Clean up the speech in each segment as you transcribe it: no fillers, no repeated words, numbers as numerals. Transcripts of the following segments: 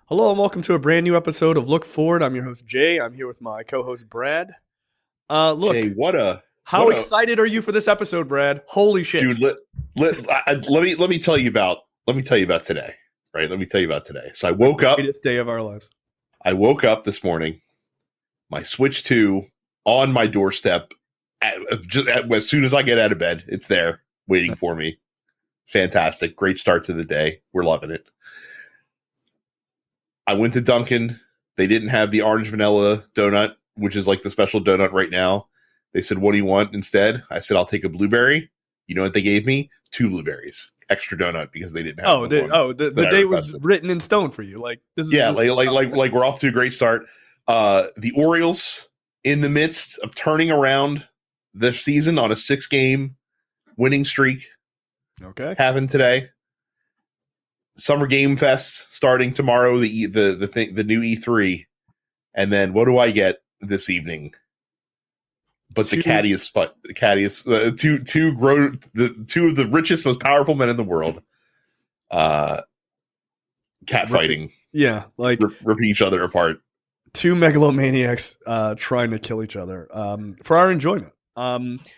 Hello and welcome to a brand new episode of Look Forward. I'm your host Jay. I'm here with my co-host Brad. Look, Hey, how excited are you for this episode, Brad? Holy shit, dude! Let me tell you about today. Right? Let me tell you about today. So I woke up. Greatest day of our lives. I woke up this morning. My Switch 2 on my doorstep. As soon as I get out of bed, it's there waiting for me. Fantastic! Great start to the day. We're loving it. I went to Dunkin'. They didn't have the orange vanilla donut, which is like the special donut right now. They said, "What do you want instead?" I said, "I'll take a blueberry." You know what they gave me? 2 blueberries, extra donut, because they didn't have. The day was written in stone for you. Like this is like we're off to a great start. The Orioles in the midst of turning around the season on a 6-game winning streak. Okay, happened today. Summer Game Fest starting tomorrow. The new E3, and then what do I get this evening? But two of the richest, most powerful men in the world, cat fighting. Yeah, like ripping each other apart. 2 megalomaniacs trying to kill each other for our enjoyment.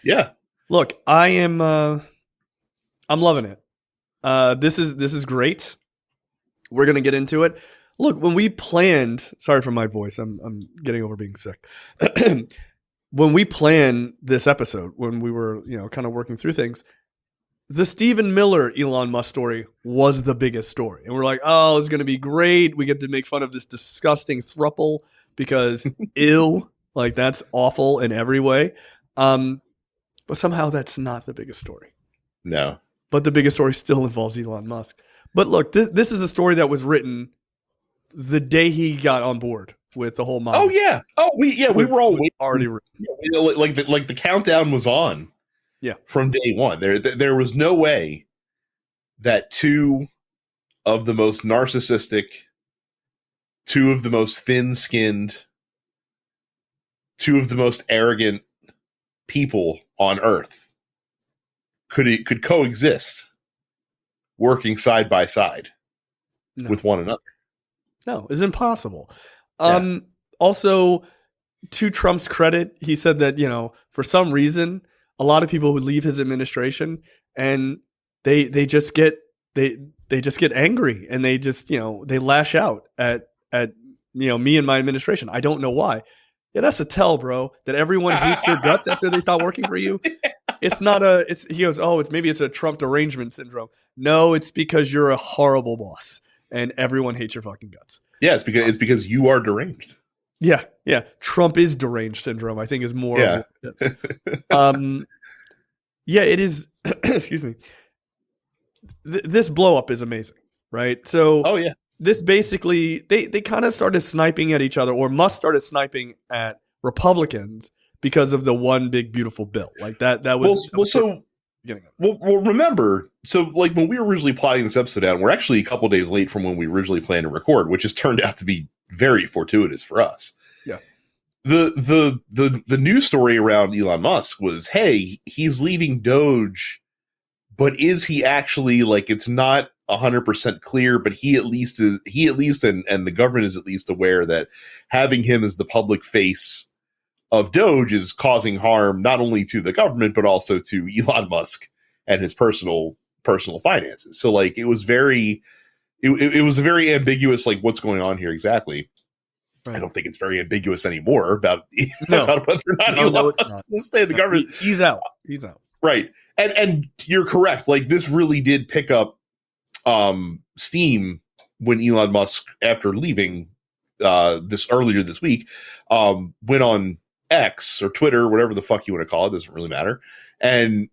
Yeah. Look, I'm loving it. This is great. We're gonna get into it. Look, when we planned, sorry for my voice, I'm getting over being sick. When we planned this episode, when we were kind of working through things, the Stephen Miller Elon Musk story was the biggest story, and we're like, oh, it's gonna be great. We get to make fun of this disgusting throuple because like that's awful in every way. But somehow that's not the biggest story. No. But the biggest story still involves Elon Musk. But look, this is a story that was written the day he got on board with the whole mob. Oh yeah. We were all already written. Like the countdown was on. Yeah. From day one. There was no way that 2 of the most narcissistic, 2 of the most thin-skinned, 2 of the most arrogant people on Earth could coexist working side by side with one another. No, it's impossible. Also, to Trump's credit, he said that, for some reason, a lot of people who leave his administration and they just get angry and they just, they lash out at me and my administration. I don't know why. Yeah, that's a tell, bro, that everyone hates your guts after they stop working for you. It's not he goes, oh, maybe it's a Trump derangement syndrome. No, it's because you're a horrible boss and everyone hates your fucking guts. Yeah, it's because you are deranged. Yeah. Trump is deranged syndrome, I think, is more. Yeah. Yeah, it is. Excuse me. This blow up is amazing, right? So, oh yeah, this basically they kind of started sniping at each other, or Musk started sniping at Republicans because of the one big beautiful bill. Like that was remember, so like when we were originally plotting this episode out, we're actually a couple days late from when we originally planned to record, which has turned out to be very fortuitous for us. Yeah. The news story around Elon Musk was, hey, he's leaving Doge, but is he actually, like, it's not 100% clear, but he at least and the government is at least aware that having him as the public face of Doge is causing harm not only to the government but also to Elon Musk and his personal finances. So like it was it was a very ambiguous, like, what's going on here exactly. Right. I don't think it's very ambiguous anymore about whether or not Elon Musk will stay in the government. He's out. Right. And you're correct. Like, this really did pick up steam when Elon Musk, after leaving earlier this week, went on X or Twitter, whatever the fuck you want to call it, doesn't really matter. And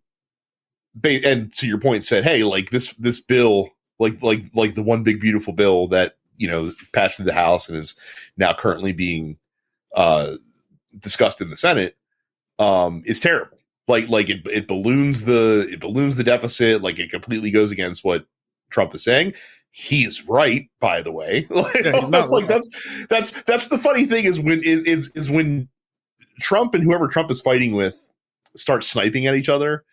to your point, said, hey, like this bill, like the one big beautiful bill that, passed through the House and is now currently being discussed in the Senate, is terrible. Like it balloons the deficit. Like, it completely goes against what Trump is saying. He's right, by the way. He's not like wrong. That's the funny thing is when Trump and whoever Trump is fighting with start sniping at each other.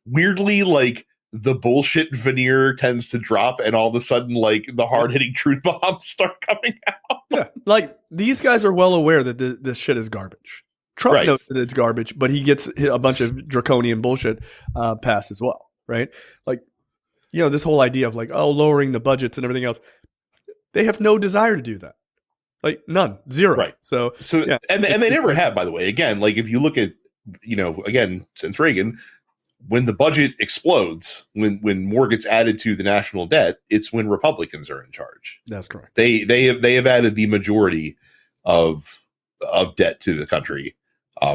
Weirdly, like, the bullshit veneer tends to drop, and all of a sudden, like, the hard hitting truth bombs start coming out. Yeah, like these guys are well aware that this shit is garbage. Trump Right. knows that it's garbage, but he gets a bunch of draconian bullshit passed as well, right? Like, this whole idea of like, lowering the budgets and everything else. They have no desire to do that. Like, none. Zero. Right. So yeah. And they never have, by the way. Again, like, if you look at, again, since Reagan, when the budget explodes, when more gets added to the national debt, it's when Republicans are in charge. That's correct. They have added the majority of debt to the country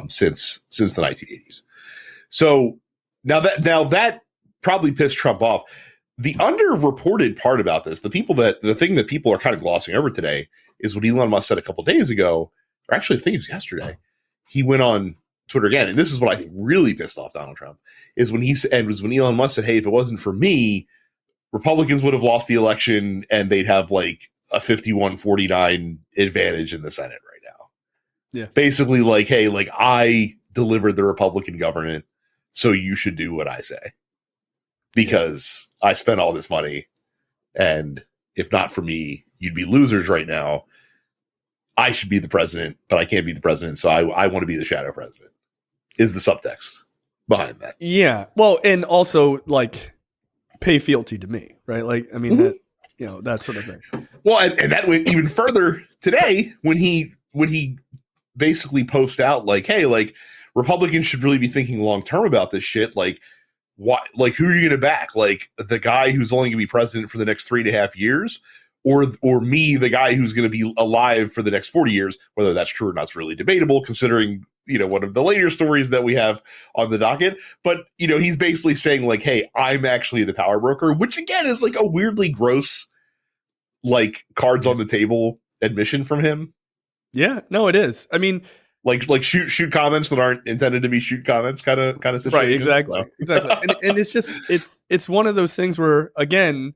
since the 1980s. So now that probably pissed Trump off. The underreported part about this, the thing that people are kind of glossing over today, is what Elon Musk said a couple of days ago, or actually I think it was yesterday. He went on Twitter again, and this is what I think really pissed off Donald Trump, is when Elon Musk said, "Hey, if it wasn't for me, Republicans would have lost the election and they'd have like a 51-49 advantage in the Senate right now." Yeah. Basically, like, hey, like, I delivered the Republican government, so you should do what I say. Because I spent all this money, and if not for me, you'd be losers right now. I should be the president, but I can't be the president, so I want to be the shadow president, is the subtext behind that. Yeah. Well, and also, like, pay fealty to me, right? Like, I mean, that sort of thing. Well, and that went even further today when he basically posts out, like, hey, like, Republicans should really be thinking long-term about this shit, like, why, like, who are you going to back? Like, the guy who's only going to be president for the next 3.5 years, or me, the guy who's going to be alive for the next 40 years? Whether that's true or not is really debatable, considering, one of the later stories that we have on the docket. But, he's basically saying, like, hey, I'm actually the power broker, which again is like a weirdly gross, like, cards on the table admission from him. Yeah, no, it is. I mean, like shoot comments that aren't intended to be shoot comments kind of situation. Right, exactly. And it's just it's one of those things where, again,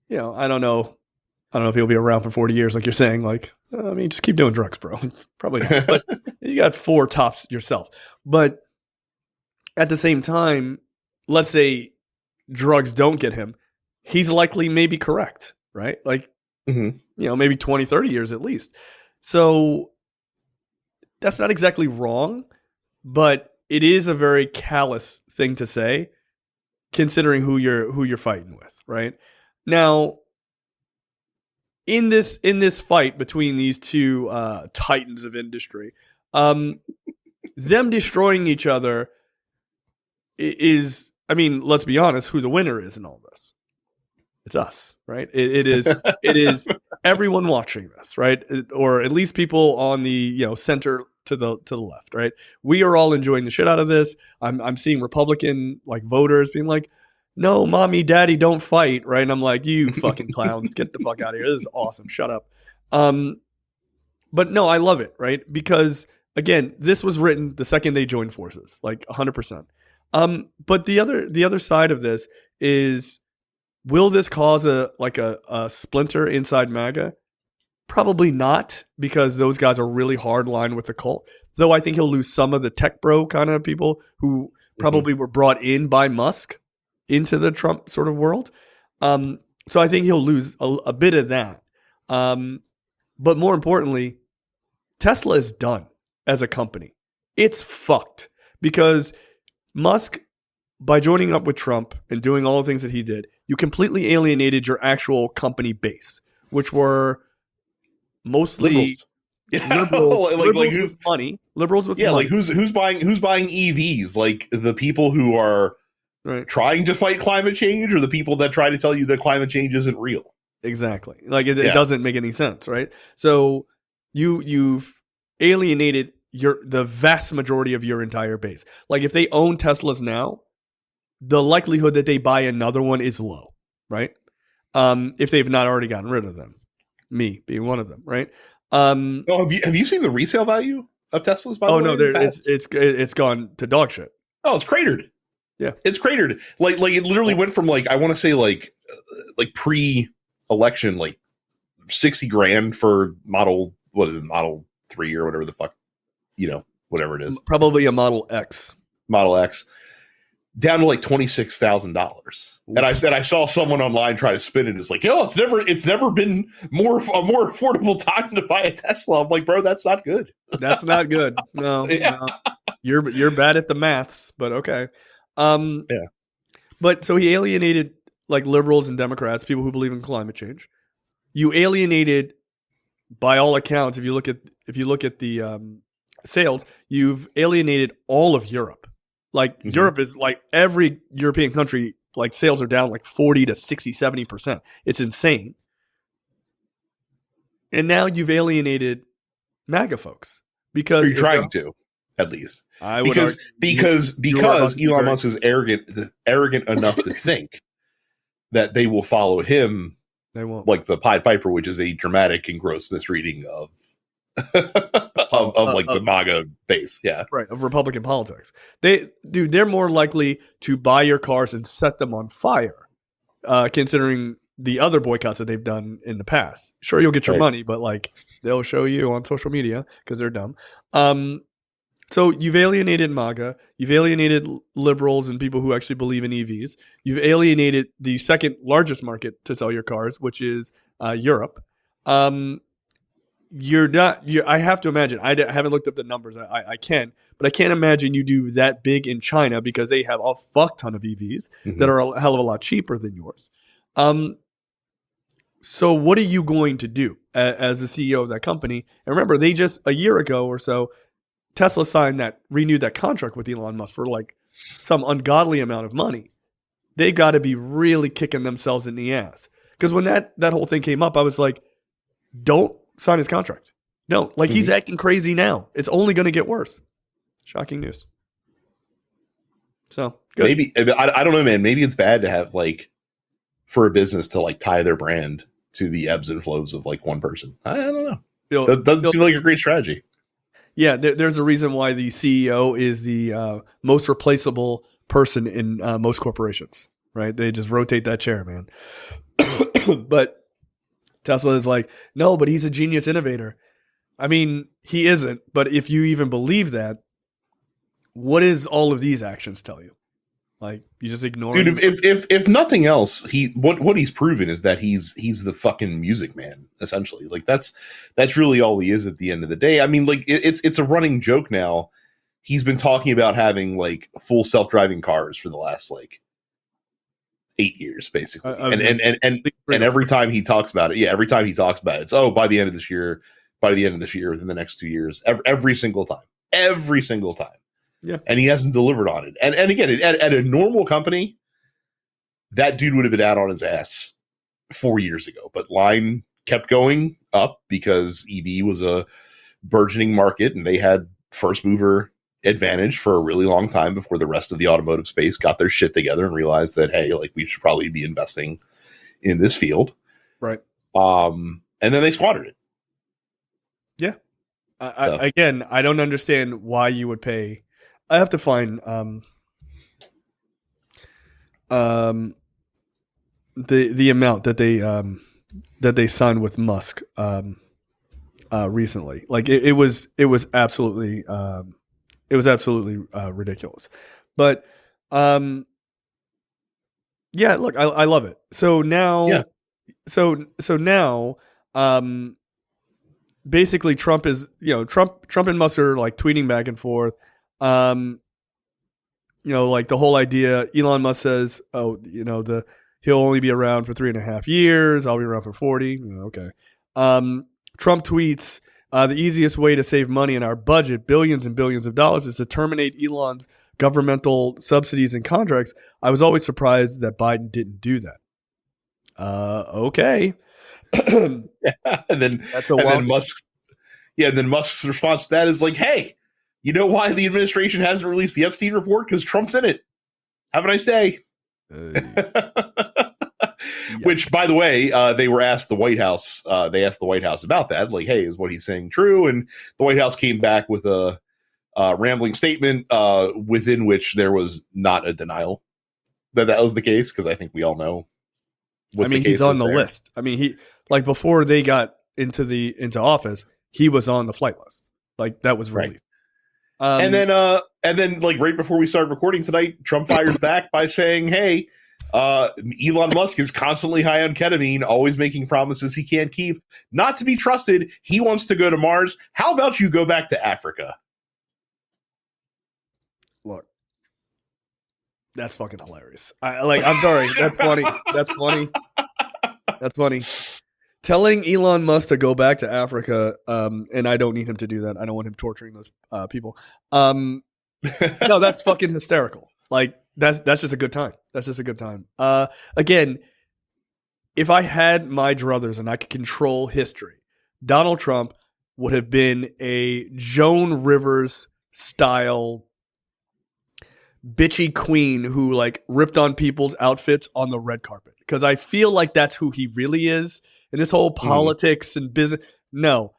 I don't know if he'll be around for 40 years like you're saying. Like, I mean, just keep doing drugs, bro. Probably not. But you got 4 tops yourself. But at the same time, let's say drugs don't get him, he's likely maybe correct, right? Like, maybe 20, 30 years at least. So that's not exactly wrong, but it is a very callous thing to say, considering who you're fighting with, right? Now, in this fight between these two titans of industry, them destroying each other is, I mean, let's be honest, who the winner is in all this. It's us, right? It is everyone watching this, right? Or at least people on the center to the left, right? We are all enjoying the shit out of this. I'm seeing Republican like voters being like, "No, mommy, daddy, don't fight," right? And I'm like, "You fucking clowns, get the fuck out of here! This is awesome. Shut up." But no, I love it, right? Because again, this was written the second they joined forces, like 100%. But the other side of this is, will this cause a splinter inside MAGA? Probably not, because those guys are really hard line with the cult. Though I think he'll lose some of the tech bro kind of people who probably were brought in by Musk into the Trump sort of world. So I think he'll lose a bit of that. But more importantly, Tesla is done as a company. It's fucked, because Musk, by joining up with Trump and doing all the things that he did, you completely alienated your actual company base, which were mostly liberals, liberals with money. Liberals with money. Like who's buying EVs? Like the people who are trying to fight climate change, or the people that try to tell you that climate change isn't real? Exactly. Like it doesn't make any sense, right? So you've alienated the vast majority of your entire base. Like if they own Teslas now, the likelihood that they buy another one is low, right? If they've not already gotten rid of them, me being one of them, right? Have you seen the resale value of Teslas? By the way, no, it's gone to dog shit. Oh, it's cratered. Yeah, it's cratered. Like it literally went from I want to say like pre-election, like $60,000 for Model 3 or whatever the fuck, whatever it is. Probably a Model X. Model X. down to like $26,000. And I said I saw someone online try to spin it. It's like, yo, it's never been a more affordable time to buy a Tesla. I'm like, bro, that's not good. That's not good. No, Yeah. no. You're bad at the maths, but okay. Yeah. But so he alienated like liberals and Democrats, people who believe in climate change. You alienated, by all accounts, if you look at the sales, you've alienated all of Europe. Like Europe is like every European country, like sales are down like 40 to 60, 70%. It's insane. And now you've alienated MAGA folks because you're trying to, at least. I would because Elon Musk is arrogant enough to think that they will follow him. They won't. Like the Pied Piper, which is a dramatic and gross misreading of like the MAGA base, yeah, right, of Republican politics. They're more likely to buy your cars and set them on fire, considering the other boycotts that they've done in the past. Sure, you'll get your money, but like they'll show you on social media because they're dumb. So you've alienated MAGA, you've alienated liberals and people who actually believe in EVs. You've alienated the second largest market to sell your cars, which is Europe. You're not. I have to imagine. I haven't looked up the numbers. I can, but I can't imagine you do that big in China because they have a fuck ton of EVs that are a hell of a lot cheaper than yours. So what are you going to do as the CEO of that company? And remember, they just a year ago or so, Tesla renewed that contract with Elon Musk for like some ungodly amount of money. They got to be really kicking themselves in the ass because when that whole thing came up, I was like, don't sign his contract. No, like he's acting crazy now. It's only going to get worse. Shocking news. So good. Maybe I don't know, man. Maybe it's bad to have like for a business to like tie their brand to the ebbs and flows of like one person. I don't know. That doesn't seem like a great strategy. Yeah, there's a reason why the CEO is the most replaceable person in most corporations, right? They just rotate that chair, man. But Tesla is like, no, but he's a genius innovator. I mean, he isn't. But if you even believe that, what does all of these actions tell you? Like, you just ignore him? Dude, if nothing else, what he's proven is that he's the fucking music man, essentially. Like that's really all he is at the end of the day. I mean, like it's a running joke now. He's been talking about having like full self-driving cars for the last like 8 years, basically. And every time he talks about it, it's by the end of this year, within the next 2 years, every single time. Yeah. And he hasn't delivered on it. And again, at a normal company, that dude would have been out on his ass 4 years ago. But line kept going up because EV was a burgeoning market and they had first mover advantage for a really long time before the rest of the automotive space got their shit together and realized that, hey, like we should probably be investing in this field. Right. And then they squandered it. Yeah. Again, I don't understand why you would pay. I have to find the amount that they signed with Musk recently. Like it was absolutely ridiculous. But yeah, look, I love it. So now, so now, basically Trump and Musk are like tweeting back and forth. Like the whole idea, Elon Musk says, he'll only be around for 3.5 years. I'll be around for 40. Okay. Trump tweets, the easiest way to save money in our budget, billions and billions of dollars, is to terminate Elon's governmental subsidies and contracts. I was always surprised that Biden didn't do that. Okay. And then Musk's response to that is like, hey, you know why the administration hasn't released the Epstein report? Because Trump's in it. Have a nice day. Which, by the way, they were asked the White House. They asked the White House about that. Like, hey, is what he's saying true? And the White House came back with a rambling statement within which there was not a denial that was the case. Because I think we all know. He's on the list. I mean, he before they got into office, he was on the flight list. Like that was relief. Right. And And then, like, right before we started recording tonight, Trump fires back by saying, hey, Elon Musk is constantly high on ketamine, always making promises he can't keep, not to be trusted. He wants to go to Mars. How about you go back to Africa? Look, that's fucking hilarious. I'm sorry. That's funny. That's funny. That's funny. Telling Elon Musk to go back to Africa, and I don't need him to do that. I don't want him torturing those people. No, that's fucking hysterical. Like, that's just a good time. That's just a good time. Again, if I had my druthers and I could control history, Donald Trump would have been a Joan Rivers style bitchy queen who like ripped on people's outfits on the red carpet. Because I feel like that's who he really is. And this whole politics and business, no.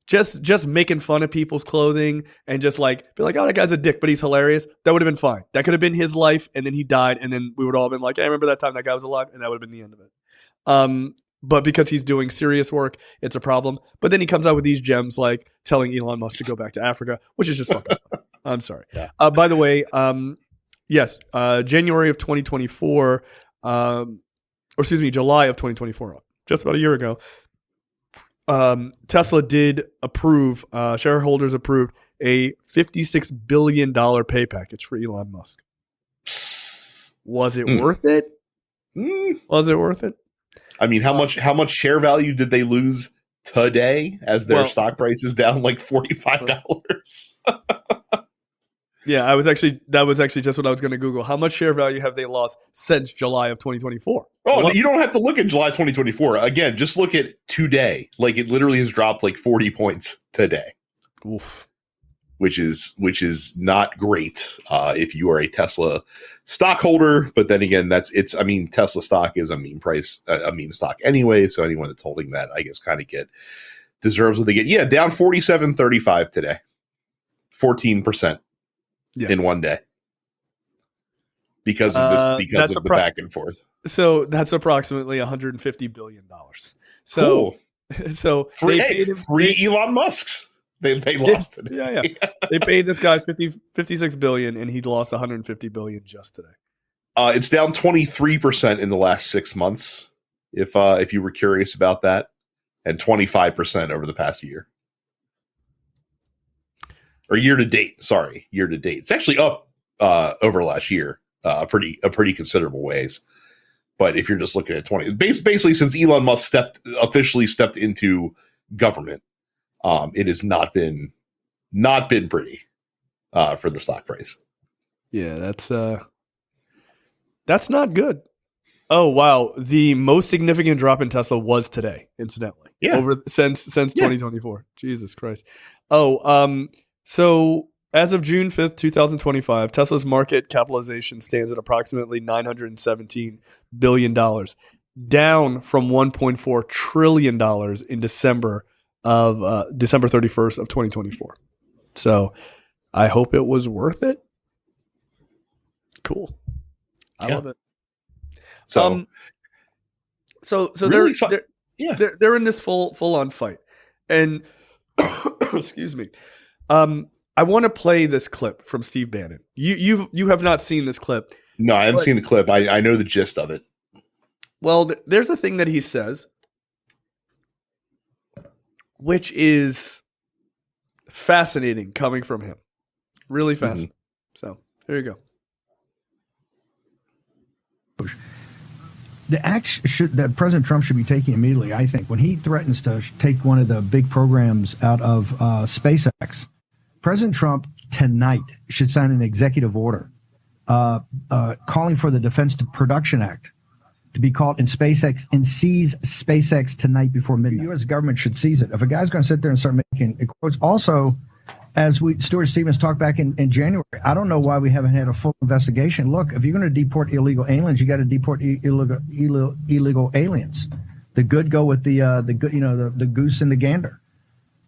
Just making fun of people's clothing and just like be like, oh, that guy's a dick, but he's hilarious. That would have been fine. That could have been his life, and then he died, and then we would all have been like, hey, I remember that time that guy was alive, and that would have been the end of it. But because he's doing serious work, it's a problem. But then he comes out with these gems like telling Elon Musk to go back to Africa, which is just fucking fun. I'm sorry. Yeah. By the way, yes, January of 2024, July of 2024, just about a year ago, Tesla did approve, shareholders approved a $56 billion pay package for Elon Musk. Was it worth it? Was it worth it? I mean, how much share value did they lose today as their stock price is down like $45? Yeah, that was actually just what I was going to Google. How much share value have they lost since July of 2024? Oh, you don't have to look at July 2024. Again, just look at today. Like, it literally has dropped like 40 points today. Oof. Which is not great if you are a Tesla stockholder. But then again, Tesla stock is a meme price, a meme stock anyway. So anyone that's holding that, I guess, kind of deserves what they get. Yeah, down 47.35 today, 14%. Yeah. In one day because of the back and forth. So that's approximately $150 billion. So, cool. So three Elon Musks. They lost it. Yeah. They paid this guy $56 billion, and he lost $150 billion just today. It's down 23% in the last 6 months. If you were curious about that, and 25% over the past year. Or year to date. Sorry, year to date. It's actually up over last year, a pretty considerable ways. But if you're just looking at 20, basically since Elon Musk officially stepped into government, it has not been pretty for the stock price. Yeah, that's not good. Oh wow, the most significant drop in Tesla was today, incidentally. Yeah, since 2024. Jesus Christ. So as of June 5th, 2025, Tesla's market capitalization stands at approximately $917 billion, down from $1.4 trillion in December 31st of 2024. So I hope it was worth it. Cool. I love it. So really they're in this full on fight. And excuse me. I want to play this clip from Steve Bannon. You have not seen this clip. No, I haven't seen the clip. I know the gist of it. Well, there's a thing that he says, which is fascinating coming from him. Really fascinating. So there you go. The act that President Trump should be taking immediately, I think, when he threatens to take one of the big programs out of SpaceX, President Trump tonight should sign an executive order calling for the Defense Production Act to be called in SpaceX and seize SpaceX tonight before midnight. The U.S. government should seize it. If a guy's going to sit there and start making quotes, also, as Stuart Stevens talked back in January, I don't know why we haven't had a full investigation. Look, if you're going to deport illegal aliens, you got to deport illegal aliens. The good go with the good, the goose and the gander.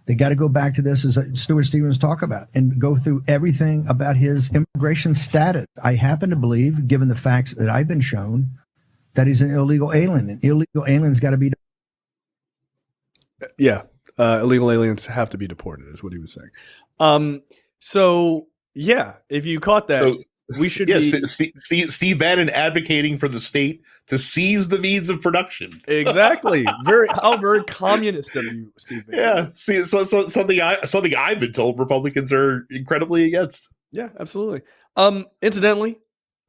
They got to go back to this, as Stuart Stevens talked about, and go through everything about his immigration status. I happen to believe, given the facts that I've been shown, that he's an illegal alien. And illegal aliens got to be. Yeah, illegal aliens have to be deported, is what he was saying. So Yeah, if you caught that, So we should yeah, be Steve Bannon advocating for the state to seize the means of production. exactly how very communist of you, Steve Bannon. Yeah, see, so something I've been told Republicans are incredibly against. Yeah, absolutely. Incidentally,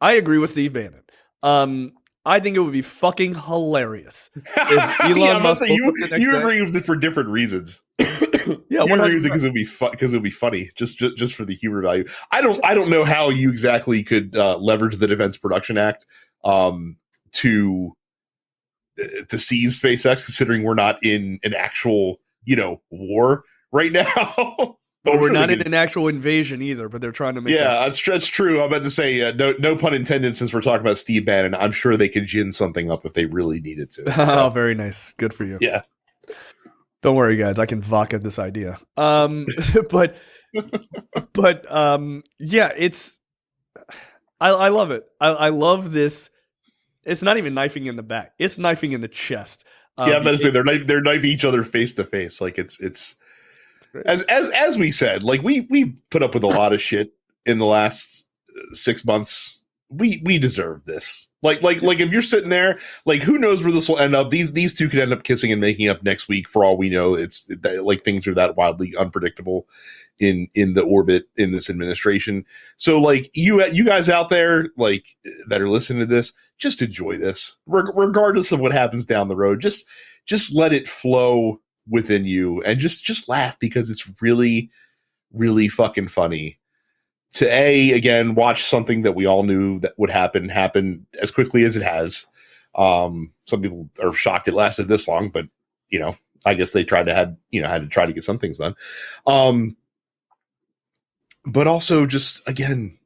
I agree with Steve Bannon. I think it would be fucking hilarious if Elon Yeah, Musk say, woke up the next you day. agree with it for different reasons. Yeah, You agree with it 100%. because it would be funny, just for the humor value. I don't know how you exactly could leverage the Defense Production Act to seize SpaceX, considering we're not in an actual war right now. But we're sure not in an actual invasion either, but they're trying to make that's true. I'm about to say no pun intended, since we're talking about Steve Bannon. I'm sure they could gin something up if they really needed to. So. Oh, very nice. Good for you. Yeah. Don't worry, guys. I can vodka this idea. But yeah, it's I love it. I love this. It's not even knifing in the back. It's knifing in the chest. Yeah, I'm about to say they're knifing each other face to face. Like it's as we said, like we put up with a lot of shit in the last 6 months. We deserve this. Like if you're sitting there, like who knows where this will end up? These two could end up kissing and making up next week for all we know. It's like things are that wildly unpredictable in the orbit in this administration. So like you guys out there like that are listening to this, just enjoy this, regardless of what happens down the road. Just let it flow within you and just laugh, because it's really, really fucking funny to again watch something that we all knew that would happen as quickly as it has. Some people are shocked it lasted this long, but I guess they had to try to get some things done. But also just again,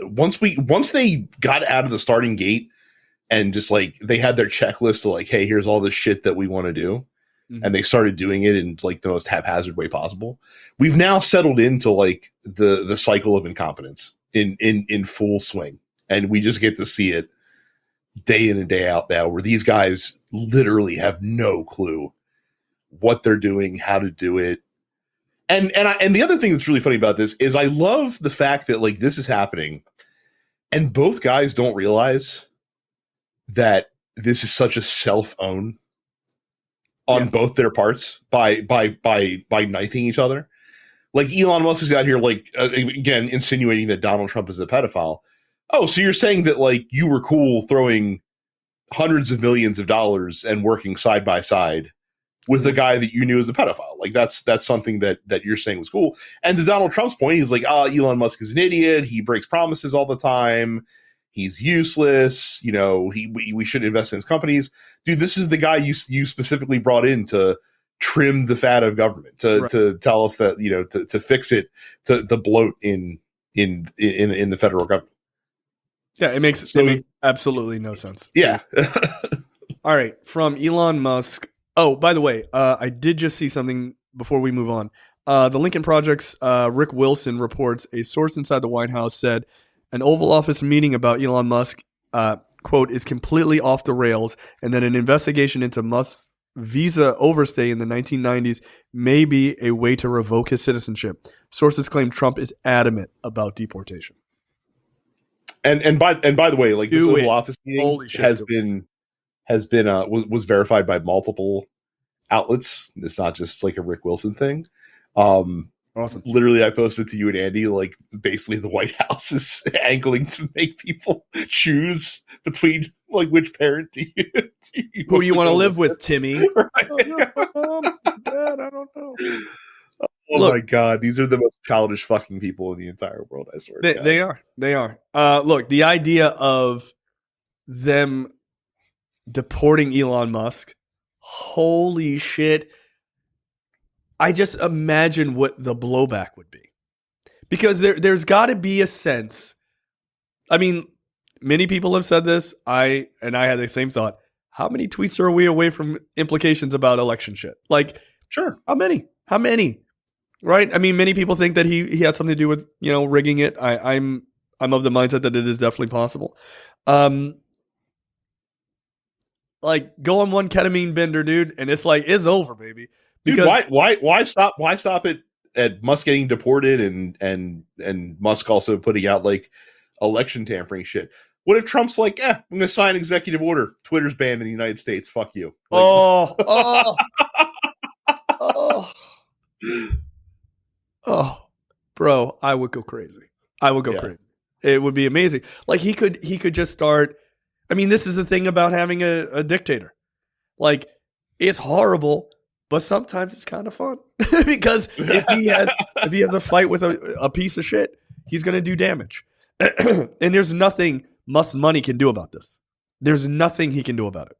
once they got out of the starting gate and just like they had their checklist of like, hey, here's all this shit that we want to do. Mm-hmm. And they started doing it in like the most haphazard way possible. We've now settled into like the cycle of incompetence in full swing. And we just get to see it day in and day out now, where these guys literally have no clue what they're doing, how to do it. And the other thing that's really funny about this is I love the fact that like this is happening and both guys don't realize that this is such a self-own on both their parts by knifing each other. Like Elon Musk is out here like again insinuating that Donald Trump is a pedophile. Oh, so you're saying that like you were cool throwing hundreds of millions of dollars and working side by side with the guy that you knew as a pedophile. Like that's something that you're saying was cool. And to Donald Trump's point, he's like, Elon Musk is an idiot. He breaks promises all the time. He's useless. We shouldn't invest in his companies. Dude, this is the guy you specifically brought in to trim the fat of government, to tell us that, to fix it, to the bloat in the federal government. Yeah, it makes absolutely no sense. Yeah. All right. From Elon Musk. Oh, by the way, I did just see something before we move on. The Lincoln Project's Rick Wilson reports a source inside the White House said an Oval Office meeting about Elon Musk, quote, is completely off the rails, and that an investigation into Musk's visa overstay in the 1990s may be a way to revoke his citizenship. Sources claim Trump is adamant about deportation. And by the way, like this Oval Office meeting was verified by multiple outlets. It's not just like a Rick Wilson thing. Awesome. Literally, I posted to you and Andy, like basically the White House is angling to make people choose between like which parent do you want to live with, Timmy? Right. Dad, I don't know. Oh my God, these are the most childish fucking people in the entire world, I swear. They are. Look, the idea of them deporting Elon Musk, holy shit. I just imagine what the blowback would be. Because there's got to be a sense. I mean, many people have said this. I had the same thought. How many tweets are we away from implications about election shit? Like, sure. How many? Right? I mean, many people think that he had something to do with, rigging it. I'm of the mindset that it is definitely possible. Like, go on one ketamine bender, dude, and it's like, it's over, baby. Because dude, why stop it at Musk getting deported and Musk also putting out like election tampering shit. What if Trump's like, I'm going to sign executive order. Twitter's banned in the United States. Fuck you. Like, Oh, bro, I would go crazy. I would go crazy. It would be amazing. Like he could just start. I mean, this is the thing about having a dictator. Like, it's horrible, but sometimes it's kind of fun because if he has a fight with a piece of shit, he's going to do damage. And there's nothing Musk's money can do about this. There's nothing he can do about it.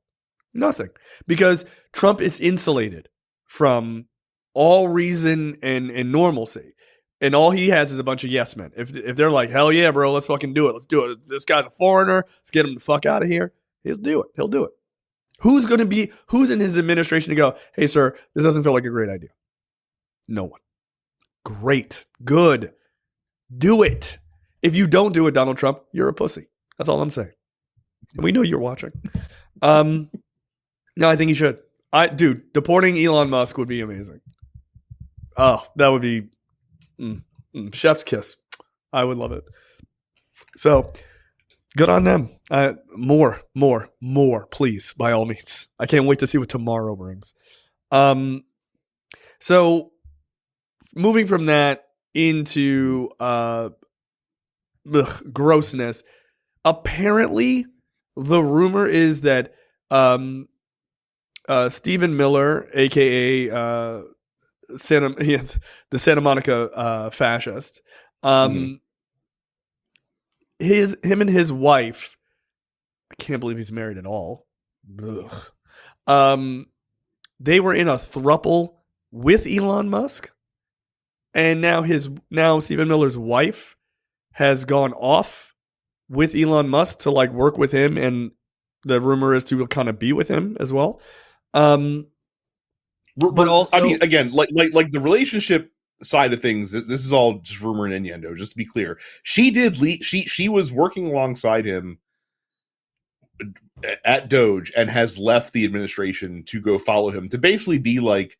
Nothing. Because Trump is insulated from all reason and normalcy. And all he has is a bunch of yes men. If they're like, hell yeah, bro, let's fucking do it. Let's do it. This guy's a foreigner. Let's get him the fuck out of here. He'll do it. He'll do it. Who's in his administration to go, hey, sir, this doesn't feel like a great idea? No one. Great. Good. Do it. If you don't do it, Donald Trump, you're a pussy. That's all I'm saying. And we know you're watching. No, I think he should. Dude, deporting Elon Musk would be amazing. Oh, that would be chef's kiss. I would love it. So good on them. More, please, by all means. I can't wait to see what tomorrow brings. So moving from that into grossness. Apparently, the rumor is that Stephen Miller, aka the Santa Monica fascist, him and his wife, I can't believe he's married at all. They were in a throuple with Elon Musk, and now Stephen Miller's wife has gone off with Elon Musk to like work with him, and the rumor is to kind of be with him as well. But also, I mean, again, like the relationship side of things, this is all just rumor and innuendo. Just to be clear, she did she was working alongside him at Doge and has left the administration to go follow him to basically be like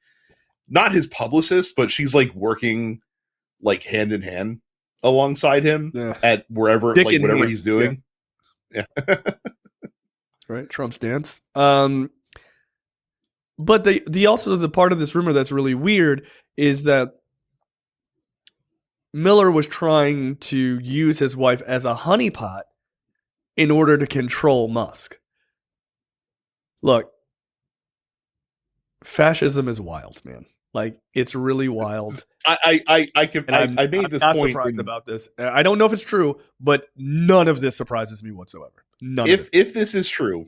not his publicist, but she's like working like hand in hand alongside him at wherever, like whatever he's doing. Yeah. Right. Trump's dance. But the part of this rumor that's really weird is that Miller was trying to use his wife as a honeypot in order to control Musk. Look, fascism is wild, man. Like, it's really wild. I made this not point. Surprised about this. I don't know if it's true, but none of this surprises me whatsoever. If this is true,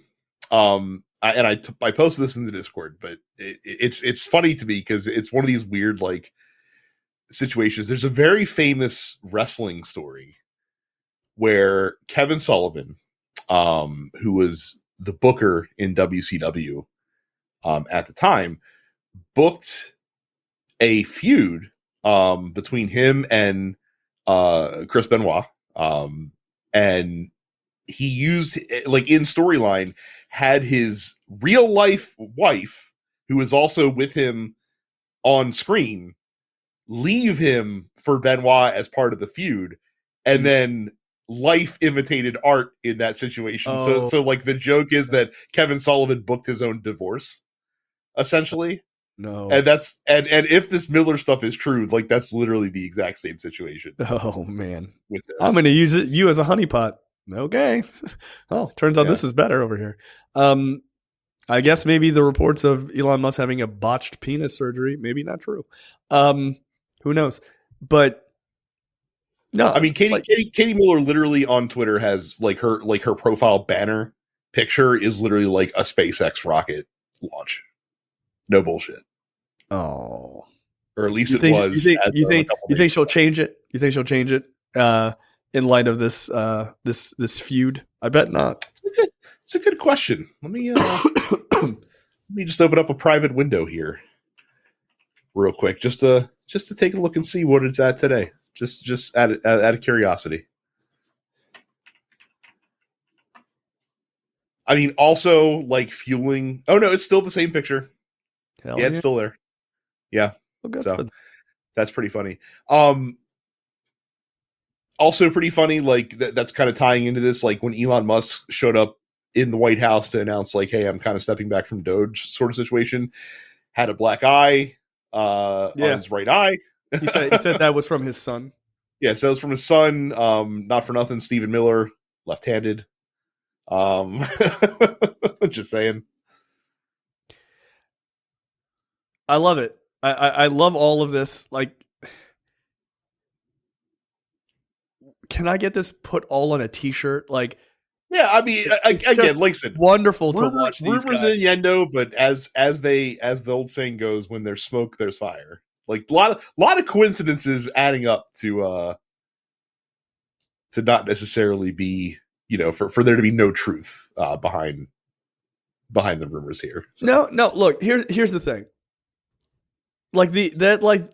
I posted this in the Discord, but it's funny to me because it's one of these weird like situations. There's a very famous wrestling story where Kevin Sullivan, who was the booker in WCW at the time, booked a feud between him and Chris Benoit, and he used, like, in storyline, had his real life wife, who is also with him on screen, leave him for Benoit as part of the feud, and then life imitated art in that situation. So like the joke is that Kevin Sullivan booked his own divorce, essentially. No. And that's and if this Miller stuff is true, like that's literally the exact same situation. Oh man. With this. I'm gonna use you as a honeypot. Okay. Oh, turns out this is better over here. I guess maybe the reports of Elon Musk having a botched penis surgery, maybe not true. Who knows? But no, I mean, Katie Miller literally on Twitter has her profile banner picture is literally like a SpaceX rocket launch. No bullshit. Oh, or at least it was. You think she'll change it? You think she'll change it in light of this this feud? I bet not. It's a good question. Let me just open up a private window here, real quick, just to take a look and see what it's at today. Just out of curiosity. I mean, also like fueling. Oh no, it's still the same picture. Hell yeah, it's still there. Yeah. Well, good so, for them. That's pretty funny. Also pretty funny, like that's kind of tying into this, like when Elon Musk showed up in the White House to announce, like, hey, I'm kind of stepping back from Doge sort of situation, had a black eye on his right eye. He said that was from his son. Yeah, so it was from his son. Not for nothing, Stephen Miller, left-handed. Just saying. I love it. I love all of this. Like, can I get this put all on a T-shirt? Like, yeah, I mean, again, like I said, wonderful to watch these rumors guys. and innuendo, but as the old saying goes, when there's smoke, there's fire. Like a lot of coincidences adding up to not necessarily be, for there to be no truth behind the rumors here. So. No. Look, here's the thing. Like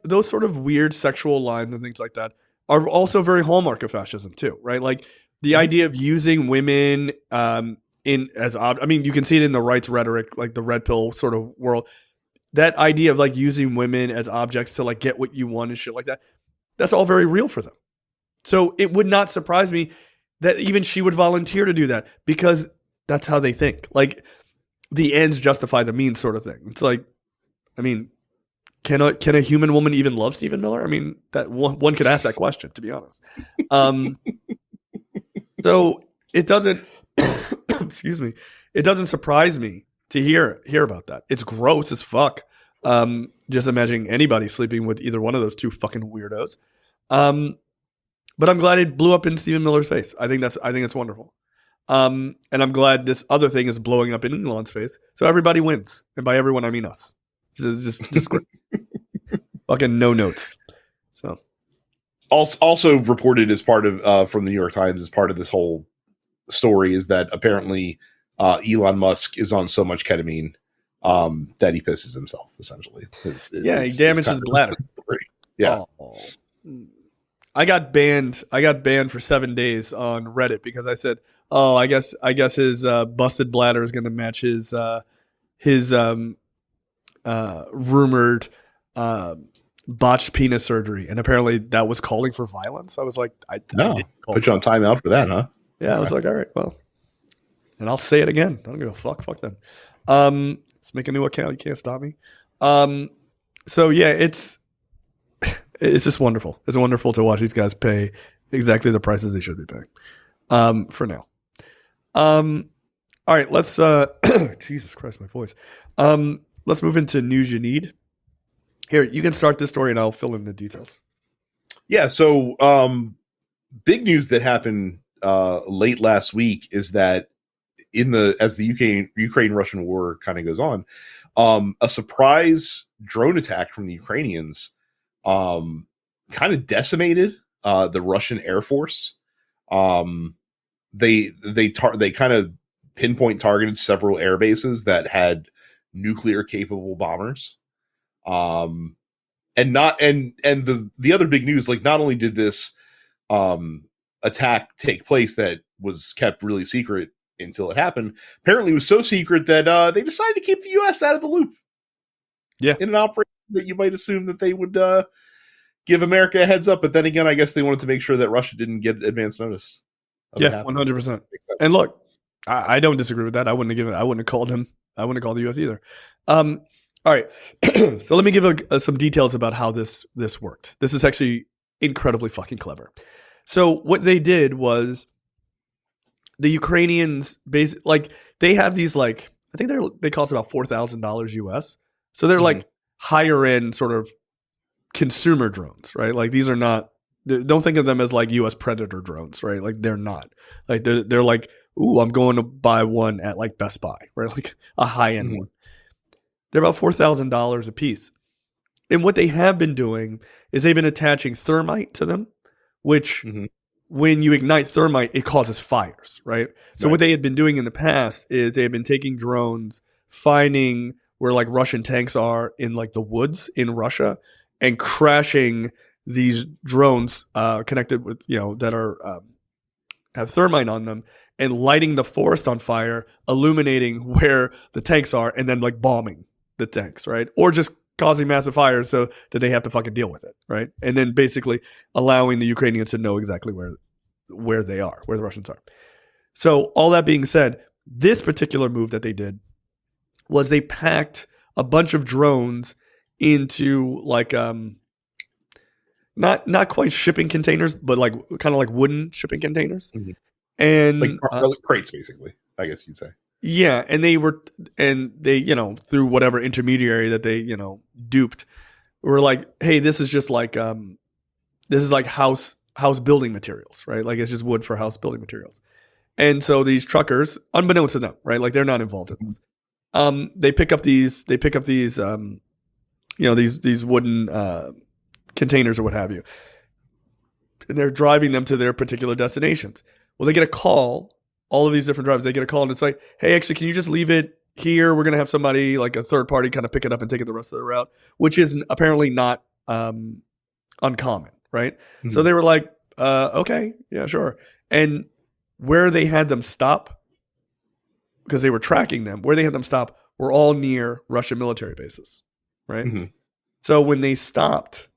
those sort of weird sexual lines and things like that are also very hallmark of fascism too, right? Like the idea of using women you can see it in the right's rhetoric, like the red pill sort of world. That idea of like using women as objects to like get what you want and shit like that, that's all very real for them. So it would not surprise me that even she would volunteer to do that because that's how they think. Like the ends justify the means sort of thing. It's like, I mean, can a human woman even love Stephen Miller? I mean, that one could ask that question, to be honest. So it doesn't, excuse me, it doesn't surprise me to hear about that. It's gross as fuck. Just imagining anybody sleeping with either one of those two fucking weirdos. But I'm glad it blew up in Stephen Miller's face. I think it's wonderful. And I'm glad this other thing is blowing up in Elon's face. So everybody wins. And by everyone, I mean us. It's just great. Fucking no notes. So also reported as part of from the New York Times as part of this whole story is that apparently Elon Musk is on so much ketamine that he pisses himself, essentially. He damaged his bladder. Yeah. Oh. I got banned for 7 days on Reddit because I said, "Oh, I guess his busted bladder is going to match his rumored botched penis surgery," and apparently that was calling for violence. I was like, I didn't put you on timeout for that, huh? Yeah, I was like, all right, well, and I'll say it again. I don't give a fuck. Fuck them. Let's make a new account. You can't stop me. So yeah, it's just wonderful. It's wonderful to watch these guys pay exactly the prices they should be paying. For now. All right, let's Jesus Christ, my voice. Let's move into news you need. Here, you can start this story and I'll fill in the details. Yeah, so big news that happened late last week is that as the Ukraine-Russian war kind of goes on, a surprise drone attack from the Ukrainians kind of decimated the Russian Air Force. They kind of pinpoint targeted several air bases that had nuclear capable bombers. And the other big news, like, not only did this attack take place that was kept really secret until it happened, apparently it was so secret that they decided to keep the US out of the loop. Yeah. In an operation that you might assume that they would give America a heads up, but then again, I guess they wanted to make sure that Russia didn't get advance notice. Yeah, 100%. And look, I don't disagree with that. I wouldn't have called him. I wouldn't have called the US either. All right. So let me give some details about how this worked. This is actually incredibly fucking clever. So what they did was the Ukrainians they have these, like, I think they cost about $4,000 US. So they're like higher end sort of consumer drones, right? Like, these are not, don't think of them as like US Predator drones, right? Like, they're not. Like, they're like, ooh, I'm going to buy one at like Best Buy, right? Like a high end one. They're about $4,000 a piece. And what they have been doing is they've been attaching thermite to them, which when you ignite thermite, it causes fires, right? So what they had been doing in the past is they had been taking drones, finding where like Russian tanks are in like the woods in Russia, and crashing these drones connected with, that are have thermite on them, and lighting the forest on fire, illuminating where the tanks are, and then like bombing the tanks, right? Or just causing massive fires so that they have to fucking deal with it, right? And then basically allowing the Ukrainians to know exactly where they are, where the Russians are. So all that being said, this particular move that they did was they packed a bunch of drones into like not quite shipping containers, but like kind of like wooden shipping containers, and like crates, basically. I guess you'd say. Yeah, and they through whatever intermediary that they duped, were like, hey, this is just like this is like house building materials, right? Like it's just wood for house building materials. And so these truckers, unbeknownst to them, right? Like they're not involved in this. They pick up these these wooden containers or what have you, and they're driving them to their particular destinations. Well, they get a call. All of these different drivers, they get a call and it's like, hey, actually, can you just leave it here? We're going to have somebody, like a third party, kind of pick it up and take it the rest of the route, which is apparently not uncommon, right? Mm-hmm. So they were like, okay, yeah, sure. And where they had them stop, because they were tracking them, where they had them stop were all near Russian military bases, right? Mm-hmm. So when they stopped,